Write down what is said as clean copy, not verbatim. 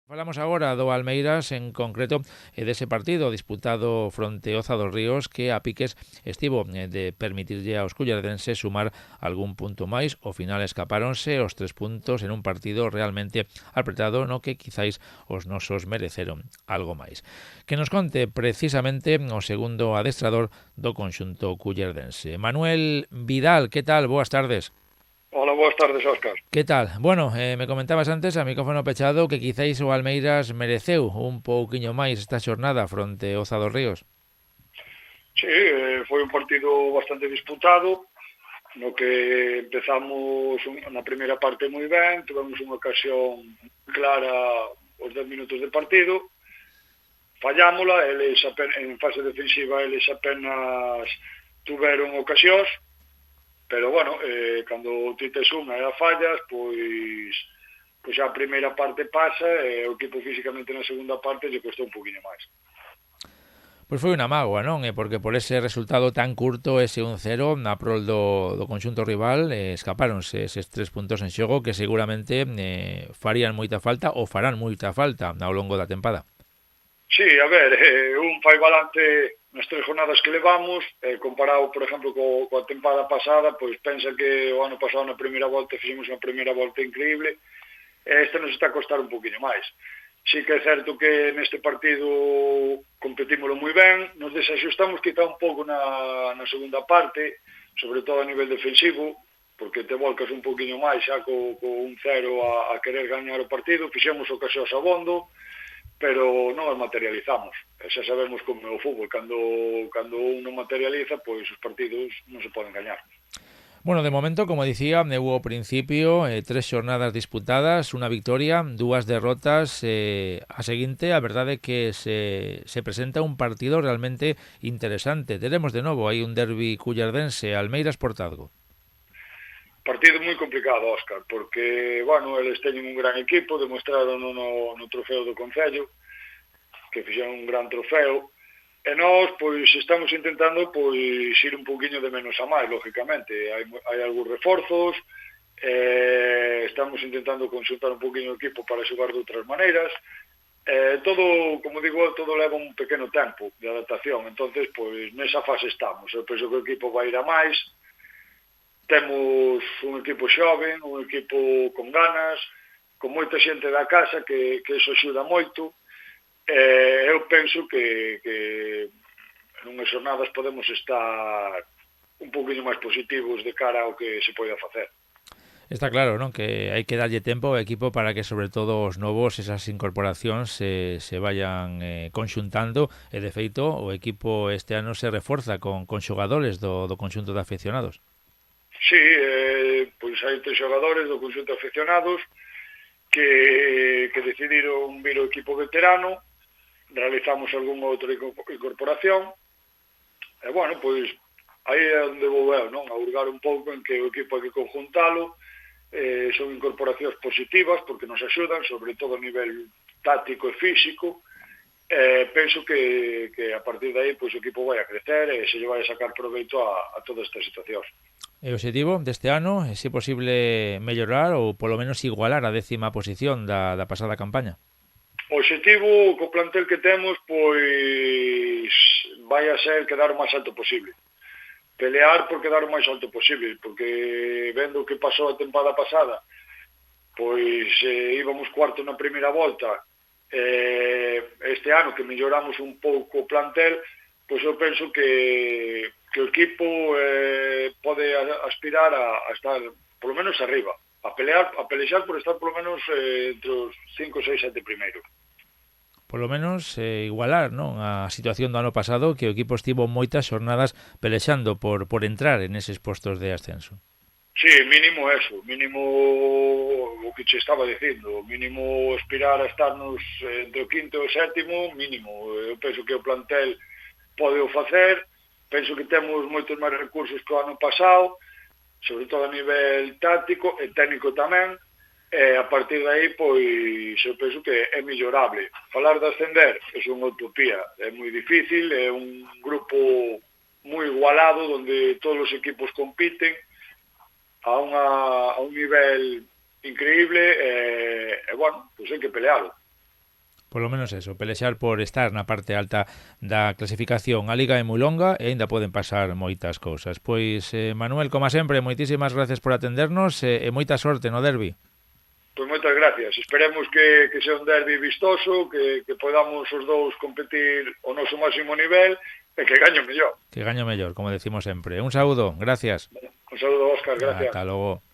Falamos agora do Almeiras, en concreto dese partido disputado fronte ao Oza dos Ríos, que a piques estivo de permitirlle aos cullerdenses sumar algún punto máis. Ao final escapáronse os 3 puntos en un partido realmente apretado no que quizáis os nosos mereceron algo máis. Que nos conte precisamente o segundo adestrador do conxunto cullerdense. Manuel Vidal, que tal? Boas tardes. Hola, boas tardes, Óscar. ¿Qué tal? Bueno, me comentabas antes a micrófono pechado que quizáis o Almeiras mereceu un pouquiño máis esta xornada fronte ao Oza dos Ríos. Sí, foi un partido bastante disputado, no que empezamos na primeira parte moi ben, tivemos unha ocasión clara os 10 minutos de partido, fallámola, en fase defensiva eles apenas tuveron ocasións, pero bueno, cando ti tes unha e a fallas, pois a primeira parte pasa e o equipo físicamente na segunda parte lle costou un poquinho máis. Pois foi unha mágoa, non? Porque por ese resultado tan curto, ese 1-0 na prol do conxunto rival, escapáronse eses 3 puntos en xogo que seguramente farían moita falta ou farán moita falta ao longo da tempada. Sí, a ver, un fai balance nas 3 jornadas que levamos, comparado, por exemplo, coa tempada pasada, pois pensa que o ano pasado na primeira volta fixemos unha primeira volta increíble, e este nos está a costar un poquinho máis. Sí que é certo que neste partido competímolo moi ben, nos desaxustamos quizá un pouco na segunda parte, sobre todo a nivel defensivo, porque te volcas un poquinho máis xa co 1-0 a querer gañar o partido, fixemos ocasións abondo, pero non as materializamos. E xa sabemos como é o fútbol, cando un non materializa, pois os partidos non se poden gañar. Bueno, de momento, como dicía, hubo ao principio 3 xornadas disputadas, unha victoria, 2 derrotas. A seguinte, a verdade é que se presenta un partido realmente interesante. Teremos de novo aí un derbi cullerdense, Almeiras Portazgo. Partido moi complicado, Óscar, porque, bueno, eles teñen un gran equipo, demostraron no trofeo do Concello, que fixeron un gran trofeo, e nós, pois, estamos intentando, pois, ir un poquinho de menos a máis, lógicamente. Hai algúns reforzos, estamos intentando consultar un poquinho o equipo para xogar de outras maneiras, todo, como digo, todo leva un pequeno tempo de adaptación, entonces, pois, nesa fase estamos. Eu penso que o equipo vai ir a máis, temos un equipo xoven, un equipo con ganas, con moita xente da casa, que iso axuda moito. Eu penso que en unhas jornadas podemos estar un poquinho máis positivos de cara ao que se poida facer. Está claro, non? Que hai que darlle tempo ao equipo para que, sobre todo, os novos, esas incorporacións se vayan conxuntando. E, de feito, o equipo este ano se reforza con xogadores do conxunto de aficionados. Sí, pois hai 3 xogadores do conxunto de aficionados que decidiron vir ao equipo veterano, realizamos algunha outra incorporación, e, bueno, pois, aí é onde vou eu, non? A hurgar un pouco en que o equipo hai que conjuntalo, son incorporacións positivas porque nos axudan, sobre todo a nivel táctico e físico. Penso que a partir de aí, pois, o equipo vai a crecer e se lle vai a sacar proveito a todas estas situacións. E o objetivo deste ano é, se posible, mellorar ou polo menos igualar a 10ª posición da pasada campaña. O objetivo co plantel que temos, pois, vai a ser quedar o máis alto posible. Pelear por quedar o máis alto posible, porque vendo o que pasou a tempada pasada, pois íbamos cuarto na primeira volta, este ano que melloramos un pouco o plantel, pois eu penso que o equipo pode aspirar a estar polo menos arriba, a pelexar por estar polo menos entre os 5, 6, 7 primeiros. Polo menos igualar, non, a situación do ano pasado, que o equipo estivo moitas xornadas pelexando por entrar en eses postos de ascenso. Sí, mínimo eso, mínimo o que che estaba dicindo, mínimo aspirar a estarnos entre o quinto e o sétimo, mínimo. Eu penso que o plantel pode o facer, penso que temos moitos máis recursos que o ano pasado, sobre todo a nivel táctico e técnico tamén, e a partir de aí, pois, eu penso que é mellorable. Falar de ascender é unha utopía, é moi difícil, é un grupo moi igualado, onde todos os equipos compiten a un nivel increíble, e bueno, pois hai que pelealo. Por lo menos eso, pelexar por estar na parte alta da clasificación. A Liga é moi longa e aínda poden pasar moitas cousas. Pois, Manuel, como sempre, moitísimas gracias por atendernos e moita sorte no derbi. Pois moitas gracias. Esperemos que sea un derbi vistoso, que podamos os dous competir ao noso máximo nivel e que gaño mellor. Que gaño mellor, como decimos sempre. Un saúdo, gracias. Un saúdo, Óscar, gracias. Ata logo.